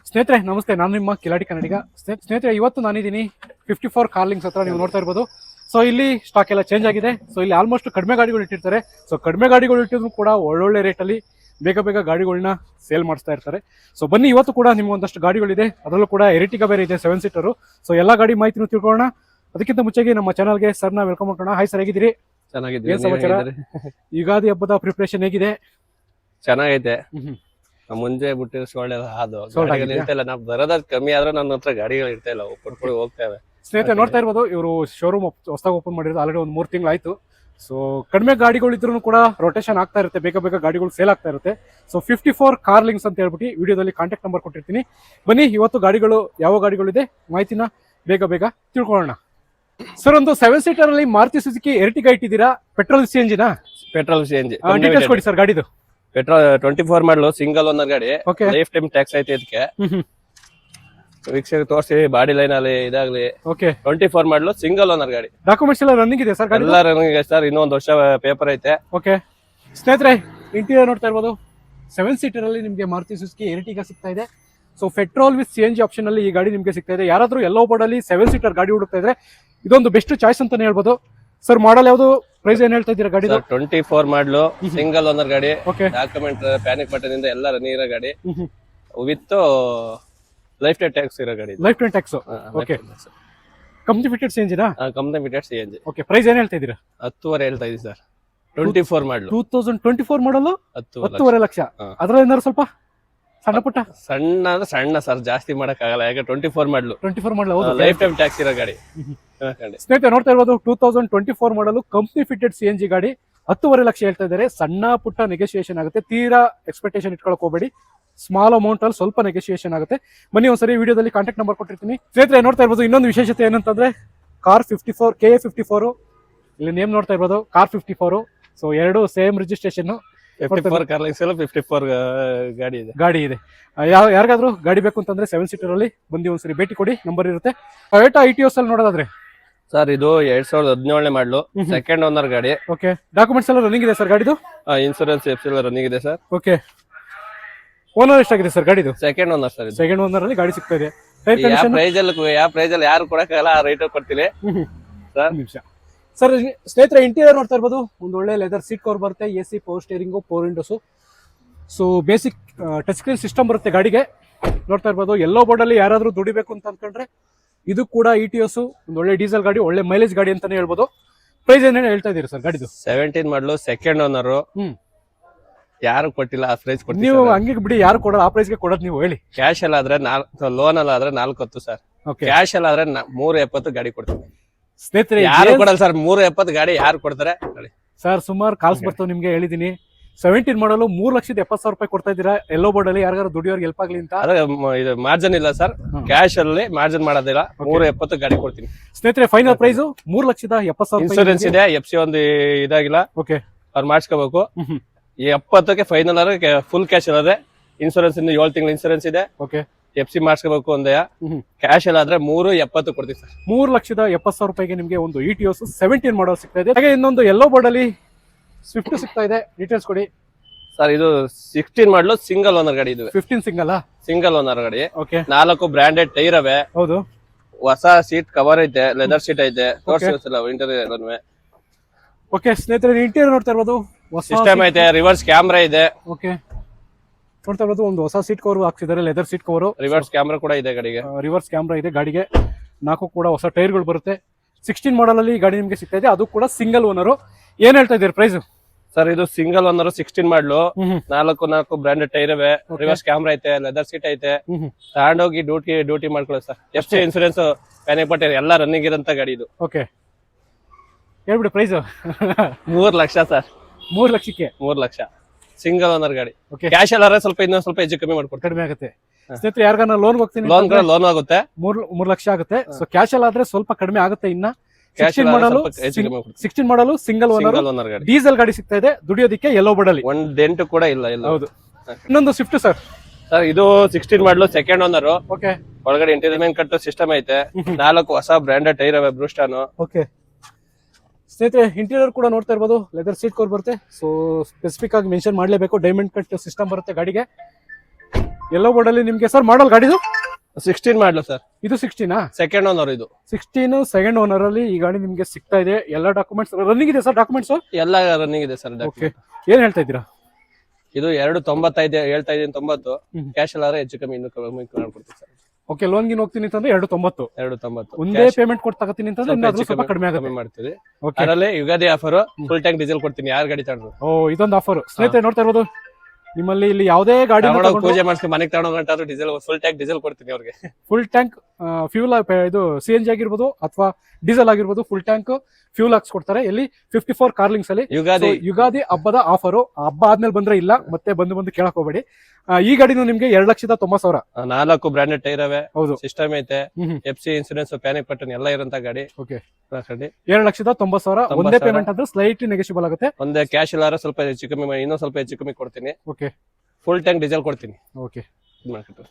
ಸ್ನೇಹಿತರೆ ನಮಸ್ತೆ, ನಾನು ನಿಮ್ಮ ಕಿಲಾಡಿ ಕನ್ನಡಿಗ. ಸ್ನೇಹಿತರೆ ಇವತ್ತು ನಾನಿದ್ದೀನಿ 54 ಕಾರ್ಲಿಂಗ್ಸ್ ಹತ್ರ. ನೀವು ನೋಡ್ತಾ ಇರ್ಬೋದು. ಸೊ ಇಲ್ಲಿ ಸ್ಟಾಕ್ ಎಲ್ಲ ಚೇಂಜ್ ಆಗಿದೆ. ಸೊ ಇಲ್ಲಿ ಆಲ್ಮೋಸ್ಟ್ ಕಡಿಮೆ ಗಾಡಿಗಳು ಇಟ್ಟಿರ್ತಾರೆ. ಸೊ ಕಡಿಮೆ ಗಾಡಿಗಳು ಇಟ್ಟಿದ್ರು ಕೂಡ ಒಳ್ಳೊಳ್ಳೆ ರೇಟಲ್ಲಿ ಬೇಗ ಬೇಗ ಗಾಡಿಗಳನ್ನ ಸೇಲ್ ಮಾಡಿಸ್ತಾ ಇರ್ತಾರೆ. ಸೊ ಬನ್ನಿ, ಇವತ್ತು ಕೂಡ ನಿಮ್ಗೆ ಒಂದಷ್ಟು ಗಾಡಿಗಳಿದೆ. ಅದರಲ್ಲೂ ಕೂಡ ಎರಿಟಿಗಾ ಬೇರೆ ಇದೆ, 7 ಸೀಟರು. ಸೊ ಎಲ್ಲ ಗಾಡಿ ಮಾಹಿತಿನೂ ತಿಳ್ಕೊಳ್ಳೋಣ. ಅದಕ್ಕಿಂತ ಮುಂಚೆಗೆ ನಮ್ಮ ಚಾನಲ್ಗೆ ಸರ್ನ ವೆಲ್ಕಮ್ ಮಾಡೋಣ. ಹಾಯ್ ಸರ್, ಹೇಗಿದ್ದೀರಿ? ಚೆನ್ನಾಗಿದ್ದೀವಿ. ಏನ್ ಸಮಾಚಾರ? ಯುಗಾದಿ ಹಬ್ಬದ ಪ್ರಿಪರೇಷನ್ ಹೇಗಿದೆ? ಚೆನ್ನಾಗೈತೆ. ಮುಂಜೆ ಬಿಟ್ಟು ಸೋಲ್ಡ್ ನಿಲ್ತಾ ನಾವು ಬರೋದ್ ಕಮ್ಮಿ ಆದ್ರೆ ನನ್ನ ಹತ್ರ ಗಾಡಿಗಳು ಇರ್ತಾ ಇಲ್ಲ, ಕೊಟ್ಕೊಂಡು ಹೋಗ್ತೇವೆ. ಸ್ನೇಹಿತರೆ ನೋಡ್ತಾ ಇರ್ಬೋದು, ಇವರು ಶೋರೂಮ್ ಹೊಸದಾಗಿ ಓಪನ್ ಮಾಡಿರೋದು ಆಲ್ರೆಡಿ ಒಂದು 3 ತಿಂಗಳಾಯ್ತು. ಸೊ ಕಡಿಮೆ ಗಾಡಿಗಳು ಇದ್ರೂ ಕೂಡ ರೊಟೇಷನ್ ಆಗ್ತಾ ಇರುತ್ತೆ, ಬೇಗ ಬೇಗ ಗಾಡಿಗಳು ಸೇಲ್ ಆಗ್ತಾ ಇರುತ್ತೆ. ಸೊ 54 ಕಾರ್ಲಿಂಗ್ಸ್ ಅಂತ ಹೇಳ್ಬಿಟ್ಟು ವಿಡಿಯೋದಲ್ಲಿ ಕಾಂಟ್ಯಾಕ್ಟ್ ನಂಬರ್ ಕೊಟ್ಟಿರ್ತೀನಿ. ಬನ್ನಿ, ಇವತ್ತು ಗಾಡಿಗಳು ಯಾವ ಗಾಡಿಗಳಿದೆ ಮಾಹಿತಿನ ಬೇಗ ಬೇಗ ತಿಳ್ಕೊಳ್ಳೋಣ. ಸರ್, ಒಂದು 7 ಸೀಟರ್ ಅಲ್ಲಿ ಮಾರುತಿ ಸುಜುಕಿ ಎರ್ಟಿಗಾ ಇಟ್ಟಿದ್ದೀರಾ, ಪೆಟ್ರೋಲ್ CNG ನಾ? Petrol CNG. ಡೀಟೇಲ್ಸ್ ಕೊಡಿ ಸರ್ ಗಾಡಿದು. ಪೆಟ್ರೋಲ್ 24 ಮಾಡಲು ಸಿಂಗಲ್ ಓನರ್ ಗಾಡಿ. Okay. ಲೈಫ್ ಟೈಮ್ ಟ್ಯಾಕ್ಸ್ ಐತೆ ಇದಕ್ಕೆ. ವೀಕ್ಷಕ ತೋರಿಸಿ ಬಾಡಿ ಲೈನ್ ಅಲ್ಲಿ ಇದಾಗ್ಲಿ. ಓಕೆ, 24 ಮಾಡಲು ಸಿಂಗಲ್ ಓನರ್ ಗಾಡಿ. ಡಾಕ್ಯುಮೆಂಟ್ಸ್ ಎಲ್ಲ ರನ್ನಿಂಗ್ ಇದೆ ಸರ್ ಗಾಡಿ? ಎಲ್ಲ ರನ್ನಿಂಗ್ ಸರ್, ಇನ್ನೊಂದು ವರ್ಷ ಪೇಪರ್ ಐತೆ. ಓಕೆ ಸ್ನೇಹಿತರೆ, ಇಂಟೀರಿಯರ್ ನೋಡ್ತಾ ಇರ್ಬೋದು. 7 ಸೀಟರ್ ಅಲ್ಲಿ ನಿಮಗೆ ಮಾರುತಿ ಸುಜುಕಿ ಎರ್ಟಿಗಾ ಸಿಗ್ತಾ ಇದೆ. So petrol with CNG option ಅಲ್ಲಿ ಈ ಗಾಡಿ ನಿಮಗೆ ಸಿಗ್ತಾ ಇದೆ. ಯಾರಾದ್ರೂ ಎಲ್ಲೋ ಬೋರ್ಡ್ ಅಲ್ಲಿ 7 ಸೀಟರ್ ಗಾಡಿ ಹುಡುಕ್ತಾ ಇದ್ರೆ ಇದೊಂದು ಬೆಸ್ಟ್ ಚಾಯ್ಸ್ ಅಂತಾನೆ ಹೇಳ್ಬೋದು. ಸರ್, ಮಾಡಲ್ ಯಾವುದು, ಪ್ರೈಸ್ ಏನ್ ಹೇಳ್ತಾ ಇದ್ದೀರಾ ಗಾಡಿ? 24 ಮಾಡಲು ಸಿಂಗಲ್ ಓನರ್ ಗಾಡಿ. ಓಕೆ, ಡಾಕ್ಯುಮೆಂಟ್ ಪ್ಯಾನಿಕ್ ಬಟನ್ ಇಂದ ಎಲ್ಲ ರನ್ನಿಂಗ್ ಇರೋ ಗಾಡಿ ವಿತ್ ಲೈಫ್ ಟೈಮ್ ಟ್ಯಾಕ್ಸ್ ಇರೋ ಗಾಡಿ. Life time tax. Okay, company fitted CNG ನಾ? Company fitted CNG. Okay, price ಏನ್ ಹೇಳ್ತಾ ಇದ್ದೀರಾ? 10.5 ಹೇಳ್ತಾ ಇದೀವಿ ಸರ್. 24 ಮಾಡಲು 2024 ಮಾಡಲು 10.5 ಲಕ್ಷ. ಅದ್ರಲ್ಲಿ ಏನಾದ್ರು ಸ್ವಲ್ಪ ಸಣ್ಣ ಪುಟ್ಟ? ಸಣ್ಣ ಅಂದ್ರೆ ಸಣ್ಣ ಸರ್, ಜಾಸ್ತಿ ಮಾಡಕ್ ಆಗಲ್ಲ. ಯಾಕೆ 24 ಮಾಡಲು 24 ಮಾಡಲು. ಹೌದು, ಲೈಫ್ ಟೈಮ್ ಟ್ಯಾಕ್ಸ್ ಇರೋ ಗಾಡಿ. ಸ್ನೇಹಿತರೆ ನೋಡ್ತಾ ಇರ್ಬೋದು, 2024 ಮಾಡಲು ಕಂಪ್ನಿ ಫಿಟೆಡ್ CNG ಗಾಡಿ 10.5 ಲಕ್ಷ ಹೇಳ್ತಾ ಇದ್ದಾರೆ. ಸಣ್ಣ ಪುಟ್ಟ ನೆಗೋಸಿಯೇಷನ್ ಆಗುತ್ತೆ, ತೀರಾ ಎಕ್ಸ್ಪೆಕ್ಟೇಷನ್ ಇಟ್ಕೊಳಕ್ ಹೋಗಬೇಡಿ. ಸ್ಮಾಲ್ ಅಮೌಂಟ್ ಅಲ್ಲಿ ಸ್ವಲ್ಪ ನೆಗೋಸಿಯೇಷನ್ ಆಗುತ್ತೆ. ಬನ್ನಿ, ಒಂದ್ಸರಿ ವಿಡಿಯೋದಲ್ಲಿ ಕಾಂಟ್ಯಾಕ್ಟ್ ನಂಬರ್ ಕೊಟ್ಟಿರ್ತೀನಿ. ಸ್ನೇಹಿತರೆ ನೋಡ್ತಾ ಇರ್ಬೋದು, ಇನ್ನೊಂದು ವಿಶೇಷತೆ ಏನಂತಂದ್ರೆ ಕಾರ್ 54 KA 54 ಇಲ್ಲಿ ನೇಮ್ ನೋಡ್ತಾ ಇರ್ಬೋದು, ಕಾರ್ 54. ಸೊ ಎರಡು ಸೇಮ್ ರಿಜಿಸ್ಟ್ರೇಷನ್. 54 ಕಾರ್ಲಿಂಗ್ಸ್ 54 ಗಾಡಿ ಇದೆ. ಯಾರಿಗಾದ್ರೂ ಗಾಡಿ ಬೇಕು ಅಂತಂದ್ರೆ 7 ಸೀಟರ್ ಅಲ್ಲಿ ಬಂದು ಒಂದ್ಸರಿ ಭೇಟಿ ಕೊಡಿ, ನಂಬರ್ ಇರುತ್ತೆ. ಟೊಯೋಟಾ ITOS ಅಲ್ಲಿ ನೋಡೋದಾದ್ರೆ ಸರ್, ಇದು 2017 ಮಾಡಲು ಸೆಕೆಂಡ್ ಓನರ್ ಗಾಡಿ. ಓಕೆ, ಡಾಕ್ಯುಮೆಂಟ್ಸ್ ಎಲ್ಲ ರನ್ನಿಂಗ್ ಇದೆ ಸರ್ ಗಾಡಿದು? ಇನ್ಸೂರೆನ್ಸ್ ಎಲ್ಲ ರನ್ನಿಂಗ್ ಇದೆ ಸರ್. ಓಕೆ, ಓನರ್ ಎಷ್ಟಾಗಿದೆ ಸರ್ ಗಾಡಿದು? Second owner sir. Second owner ಅಲ್ಲಿ ಗಾಡಿ ಸಿಗ್ತಾ ಇದೆ. ಯಾವ ಪ್ರೈಸ್ ಅಲ್ಲಿ ಯಾರು ಕೊಡಕ್ಕಾಗಲ್ಲ, ಆ ರೇಟ್ ಕೊಡ್ತೀನಿ ಸರ್. ನಿಮಿಷ ಸರ್, ಸ್ನೇಹಿತರೆ ಇಂಟೀರಿಯರ್ ನೋಡ್ತಾ ಇರ್ಬೋದು, ಒಂದು ಒಳ್ಳೆ ಲೆದರ್ ಸೀಟ್ ಕವರ್ ಬರುತ್ತೆ, AC, power steering, 4 windows. So basic touch screen system ಬರುತ್ತೆ ಗಾಡಿಗೆ. ನೋಡ್ತಾ ಇರ್ಬೋದು, ಎಲ್ಲೋ ಬೋರ್ಡ್ ಅಲ್ಲಿ ಯಾರಾದ್ರೂ ದುಡಿಬೇಕು ಅಂತ ಅನ್ಕೊಂಡ್ರೆ ಇದು ಕೂಡ ETOS ಒಂದು ಒಳ್ಳೆ ಡೀಸೆಲ್ ಗಾಡಿ, ಒಳ್ಳೆ ಮೈಲೇಜ್ ಗಾಡಿ ಅಂತಾನೆ ಹೇಳ್ಬೋದು. ಪ್ರೈಸ್ ಏನೇನು ಹೇಳ್ತಾ ಇದೀರಿ ಸರ್ ಗಾಡಿದು? 17 ಮಾಡಲು ಸೆಕೆಂಡ್ ಓನರ್. ಯಾರು ಕೊಟ್ಟಿಲ್ಲ ಆ ಪ್ರೈಸ್ ಕೊಡ್ತೀವಿ. ನೀವು ಹಂಗೆ ಬಿಡಿ, ಯಾರು ಕೊಡೋದು ಆ ಪ್ರೈಸ್ಗೆ ಕೊಡೋದು, ನೀವು ಹೇಳಿ. ಕ್ಯಾಶ್ ಎಲ್ಲ ಆದ್ರೆ ಲೋನ್ ಎಲ್ಲ ಆದ್ರೆ 410 ಸರ್. ಕ್ಯಾಶ್ ಎಲ್ಲ ಆದ್ರೆ 370 ಗಾಡಿ ಕೊಡ್ತೀವಿ. ಸ್ನೇಹಿತರೆ ಯಾರು ಕೊಡಲ್ಲ ಸರ್, 370 ಗಾಡಿ ಯಾರು ಕೊಡ್ತಾರೆ ಸರ್? ಸುಮಾರು ಕಾಲ್ಸ್ ಬರ್ತಾವ ನಿಮ್ಗೆ, ಹೇಳಿದೀನಿ. 17 ಮಾಡಲು 3,70,000 ರೂಪಾಯಿ ಕೊಡ್ತಾ ಇದ್ದೀರಾ ಎಲ್ಲೋ ಬೋರ್ಡ್ ಅಲ್ಲಿ. ಯಾರಿಗಾರು ದುಡಿಯೋರ್ಗೆ ಹೆಲ್ಪ್ ಆಗ್ಲಿ ಅಂತ. ಇದು ಮಾರ್ಜಿನ್ ಇಲ್ಲ ಸರ್, ಕ್ಯಾಶ್ ಅಲ್ಲಿ ಮಾರ್ಜಿನ್ ಮಾಡೋದಿಲ್ಲ. 370 ಗಾಡಿ ಕೊಡ್ತೀನಿ ಸ್ನೇಹಿತರೆ. Final price 3,70,000. ಇನ್ಸೂರೆನ್ಸ್ ಇದೆ, FC ಒಂದು ಇದಾಗಿಲ್ಲ. ಓಕೆ, ಅವ್ರು ಮಾಡಿಸ್ಕೋಬೇಕು. 70ಕ್ಕೆ ಫೈನಲ್ ಆದ್ರೆ ಫುಲ್ ಕ್ಯಾಶ್ ಇರೋದೆ. ಇನ್ಸೂರೆನ್ಸ್ ಇಂದ 7 ತಿಂಗಳ ಇನ್ಸೂರೆನ್ಸ್ ಇದೆ. ಓಕೆ, FC ಮಾಡಿಸ್ಕೋಬೇಕು ಒಂದೇ. ಕ್ಯಾಶ್ ಎಲ್ಲ ಆದ್ರೆ 370 ಕೊಡ್ತೀವಿ ಸರ್. 3,70,000 ರೂಪಾಯಿಗೆ ನಿಮ್ಗೆ ಒಂದು ETOS 17 ಮಾಡಲ್ ಸಿಗ್ತಾ ಇದೆ. ಹಾಗೆ ಇನ್ನೊಂದು ಎಲ್ಲೋ ಬೋರ್ಡ್ ಅಲ್ಲಿ ಸ್ವಿಫ್ಟ್ ಸಿಗ್ತಾ ಇದೆ, ಡೀಟೇಲ್ಸ್ ಕೊಡಿ ಸರ್. ಇದು 16 ಮಾಡಲು ಸಿಂಗಲ್ ಓನರ್ ಗಾಡಿ. ಇದು 15 ಸಿಂಗಲ್ ಸಿಂಗಲ್ ಓನರ್ ಗಾಡಿ. ಓಕೆ, 4 ಬ್ರಾಂಡೆಡ್ ಟೈರ್ ಅವೆ. ಹೌದು, ಹೊಸ ಸೀಟ್ ಕವರ್ ಐತೆ, ಲೆದರ್ ಸೀಟ್ ಐತೆ. Interior okay. ಸ್ನೇಹಿತರೆ ಇಂಟೀರಿಯರ್ ನೋಡ್ತಾ ಇರ್ಬೋದು, ಸಿಸ್ಟಮ್ ಐತೆ, ರಿವರ್ಸ್ ಕ್ಯಾಮ್ರಾ ಇದೆ. ಓಕೆ, ನೋಡ್ತಾ ಇರೋದು ಒಂದು ಹೊಸ ಸೀಟ್ ಕವರ್ ಹಾಕ್ಸಿದ್ದಾರೆ, leather seat cover. Reverse camera ಕೂಡ ಇದೆ ಗಾಡಿಗೆ. ರಿವರ್ಸ್ ಕ್ಯಾಮ್ರಾ ಇದೆ ಗಾಡಿಗೆ. 4 ಕೂಡ ಹೊಸ ಟೈರ್ಗಳು ಬರುತ್ತೆ. 16 ಮಾಡಲ್ ಅಲ್ಲಿ ಗಾಡಿ ನಿಮ್ಗೆ ಸಿಗ್ತಾ ಇದೆ, ಅದು ಕೂಡ ಸಿಂಗಲ್ ಓನರ್. ಏನ್ ಹೇಳ್ತಾ ಇದ್ದೀರಿ ಪ್ರೈಸ್ ಸರ್? ಇದು ಸಿಂಗಲ್ ಓನರ್ 16 ಮಾಡಲು 4 ಬ್ರಾಂಡೆಡ್ ಟೈರ್ ಇವೆ, ರಿವರ್ಸ್ ಕ್ಯಾಮ್ರಾ ಐತೆ, ಲೆದರ್ ಸೀಟ್ ಐತೆ. ತಗೊಂಡೋಗಿ ಡ್ಯೂಟಿ ಮಾಡ್ಕೊಳ್ಳಿ sir. FC insurance, panic button ಎಲ್ಲ ರನ್ನಿಂಗ್ ಇರೋಂತ ಗಾಡಿ ಇದು. ಓಕೆ, ಹೇಳ್ಬಿಡಿ ಪ್ರೈಸ್. 3 ಲಕ್ಷ ಸರ್. 3 ಲಕ್ಷಕ್ಕೆ 3 ಲಕ್ಷ ಸಿಂಗಲ್ ಓನರ್ ಗಾಡಿ. ಓಕೆ, ಕ್ಯಾಶ್ ಎಲ್ಲ ಸ್ವಲ್ಪ ಇನ್ನೊಂದು ಸ್ವಲ್ಪ ಹೆಚ್ಚು ಕಮ್ಮಿ ಮಾಡ್ಕೊಡ್ತಾರೆ, ಕಡಿಮೆ ಆಗುತ್ತೆ. ಸ್ನೇಹಿತರೆ ಯಾರಿಗಾನ ಲೋನ್ ಹೋಗ್ತೀನಿ, ಲೋನ್ ಆಗುತ್ತೆ, 3 ಲಕ್ಷ ಆಗುತ್ತೆ. ಸೊ ಕ್ಯಾಶ್ ಎಲ್ಲ ಆದ್ರೆ ಸ್ವಲ್ಪ ಕಡಿಮೆ ಆಗುತ್ತೆ. ಇನ್ನ 16 ಮಾಡಲು ಸಿಂಗಲ್ ಓನರ್ ಗಾಡಿ, ಡೀಸೆಲ್ ಗಾಡಿ ಸಿಗ್ತಾ ಇದೆ. ದುಡಿಯೋದಕ್ಕೆ ಎಲ್ಲೋ ಬೋರ್ಡ್ ಅಲ್ಲಿ ಒಂದ್ ಡೆಂಟ್ ಕೂಡ ಇಲ್ಲ. ಹೌದು. ಇನ್ನೊಂದು ಸ್ವಿಫ್ಟ್ ಸರ್. ಸರ್, ಇದು 16 ಮಾಡಲು ಸೆಕೆಂಡ್ ಓನರ್. ಓಕೆ, ಒಳಗಡೆ ಇಂಟೀರಿಯರ್ ಕಟ್ ಸಿಸ್ಟಮ್ ಐತೆ. 4 ಹೊಸ ಬ್ರಾಂಡೆಡ್ ಟೈರ್ ಅವೆ, ಬ್ರೂಸ್ಟಾನ್. ಓಕೆ, ಸ್ನೇಹಿತರೆ ಇಂಟೀರಿಯರ್ ಕೂಡ ನೋಡ್ತಾ ಇರ್ಬೋದು, ಲೆದರ್ ಸೀಟ್ ಕವರ್ ಬರುತ್ತೆ. ಸೊ ಸ್ಪೆಸಿಫಿಕ್ ಆಗಿ ಮೆನ್ಷನ್ ಮಾಡಲೇಬೇಕು, ಡೈಮಂಡ್ ಕಟ್ ಸಿಸ್ಟಮ್ ಬರುತ್ತೆ ಗಾಡಿಗೆ. ಯೆಲ್ಲೋ ಬೋರ್ಡ್ ಅಲ್ಲಿ ನಿಮ್ಗೆ ಸರ್ ಮಾಡಲ್ ಗಾಡಿದು 16 ಮಾಡ್ಲು ಸರ್, ಇದು 16 ಸೆಕೆಂಡ್ ಓನರ್ ಇದು. 16 ಸೆಕೆಂಡ್ ಓನರ್ ಅಲ್ಲಿ ಈ ಗಾಡಿ ನಿಮ್ಗೆ ಸಿಗ್ತಾ ಇದೆ. ಎಲ್ಲ ಡಾಕ್ಯುಮೆಂಟ್ಸ್ ರನ್ನಿಂಗ್ ಇದೆ ಸರ್, ಡಾಕ್ಯುಮೆಂಟ್ಸ್ ಎಲ್ಲ ರನ್ನಿಂಗ್ ಇದೆ ಸರ್. ಓಕೆ, ಏನ್ ಹೇಳ್ತಾ ಇದ್ದೀರಾ? ಇದು 295 ಹೇಳ್ತಾ ಇದೀನಿ, 90 ಕ್ಯಾಶ್ ಎಲ್ಲ ಹೆಚ್ಚು ಕಮ್ಮಿ ಇನ್ನೂ ಕಮ್ಮಿ ಮಾಡ್ಕೊಡ್ತೀವಿ ಸರ್. ಓಕೆ, ಲೋನ್ ಗಿನ್ ಹೋಗ್ತೀನಿ ಅಂತಂದ್ರೆ 290 290 ಒಂದೇ ಪೇಮೆಂಟ್ ಕೊಟ್ಟು ತಗೋತೀನಿ ಅಂತಂದ್ರೆ ಇನ್ನೂ ಸ್ವಲ್ಪ ಕಡಿಮೆ ಆಗುತ್ತೆ. ಕಮ್ಮಿ ಮಾಡ್ತೀವಿ. ಓಕೆ, ಅದರಲ್ಲಿ Ugadi offer full tank diesel ಕೊಡ್ತೀನಿ ಯಾರು ಗಾಡಿ ತಗೊಂಡ್ರು. ಓ ಇದೊಂದು ಆಫರ್ ಸ್ನೇಹಿತರೆ ನೋಡ್ತಾ ಇರ್ಬೋದು. ನಿಮ್ಮಲ್ಲಿ ಇಲ್ಲಿ ಯಾವುದೇ ಗಾಡಿ ಪೂಜೆ ಮಾಡ್ಸ್ಕೊಂಡು ಮನೆಗೆ ತಗೊಂಡೋಗ್ಬಿಟ್ಟಾದ್ರು ಡೀಸೆಲ್ ಫುಲ್ ಟ್ಯಾಂಕ್ ಡೀಸೆಲ್ ಕೊಡ್ತೀನಿ ಅವ್ರಿಗೆ. ಫುಲ್ ಟ್ಯಾಂಕ್ ಫ್ಯೂಲ್ ಇದು CNG ಆಗಿರ್ಬೋದು ಅಥವಾ ಡೀಸೆಲ್ ಆಗಿರ್ಬೋದು, ಫುಲ್ ಟ್ಯಾಂಕ್ ಫ್ಯೂಲ್ ಹಾಕ್ಸ್ಕೊಡ್ತಾರೆ. ಇಲ್ಲಿ 54 ಕಾರ್ಲಿಂಗ್ಸ್ ಅಲ್ಲಿ ಯುಗಾದಿ ಹಬ್ಬದ ಆಫರ್. ಹಬ್ಬ ಆದ್ಮೇಲೆ ಬಂದ್ರೆ ಇಲ್ಲ, ಮತ್ತೆ ಬಂದು ಕೇಳಕ್ ಹೋಗ್ಬೇಡಿ. ಈ ಗಾಡಿನೂ ನಿಮ್ಗೆ 2,90,000. 4 ಬ್ರಾಂಡೆಡ್ ಟೈರ್ ಅವೆ, ಹೌದು, ಸಿಸ್ಟಮ್ ಐತೆ, FC ಇನ್ಸೂರೆನ್ಸ್, ಪ್ಯಾನಿಕ್ ಬಟನ್ ಎಲ್ಲ ಇರೋಂತ ಗಾಡಿ. ಓಕೆ, 2,90,000 ಒಂದೇ ಪೇಮೆಂಟ್ ಅಂದ್ರೆ ಸ್ಲೈಟ್ಲಿ ನೆಗೆಷಿಬಲ್ ಆಗುತ್ತೆ. ಒಂದೇ ಕ್ಯಾಶ್ ಇಲ್ಲಾರ ಸ್ವಲ್ಪ ಹೆಚ್ಚು ಕಮ್ಮಿ ಇನ್ನೂ ಸ್ವಲ್ಪ ಹೆಚ್ಚು ಕಮ್ಮಿ ಕೊಡ್ತೀನಿ. ಓಕೆ, ಫುಲ್ ಟ್ಯಾಂಕ್ ಡೀಸೆಲ್ ಕೊಡ್ತೀನಿ. ಓಕೆ, ಇದು ಮಾಡ್ಕೊಟ್ಟು